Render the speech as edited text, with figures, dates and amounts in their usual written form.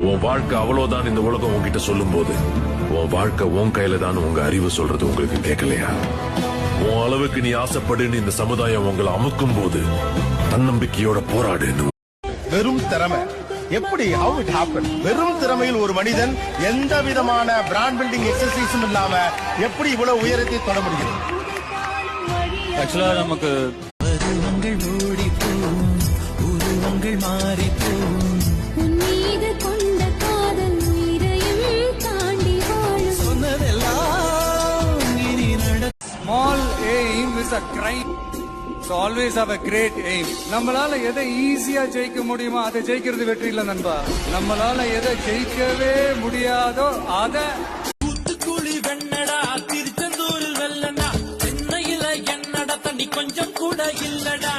உன் வாழ்க்கை அவ்வளவுதான் இந்த உலகம் உன்கிட்ட சொல்லும் போது உன் வாழ்க்கை உன் கையில தான் உங்க அறிவு சொல்றது உங்களுக்கு கேட்கலையா? உன் அளவுக்கு நீ ஆசைப்படுன்னு இந்த சமுதாயம் உங்களை அமுக்கும் போது தன்னம்பிக்கையோட போராடு. வெறும் திறமை எப்படி how it happened? வெறும் திறமையில் ஒரு மனிதன் எந்த விதமான பிராண்ட் பில்டிங் எக்ஸசைஸும் இல்லாம எப்படி இவ்வளவு உயரத்தை தொட முடியும்? ஆக்சுவலா நமக்கு உருவங்கள் மாறி small aim is a crime. So always have a great aim. நம்மளால எதை ஈஸியா ஜெயிக்க முடியுமோ அதை ஜெயிக்கிறது வெற்றி இல்ல நண்பா. நம்மளால எதை ஜெயிக்கவே முடியாதோ அதை தூத்துக்குடி வெண்ணடா, திருச்செந்தூரில் வெள்ளடா, சென்னையில என்னடா தண்ணி கொஞ்சம் கூட இல்லடா.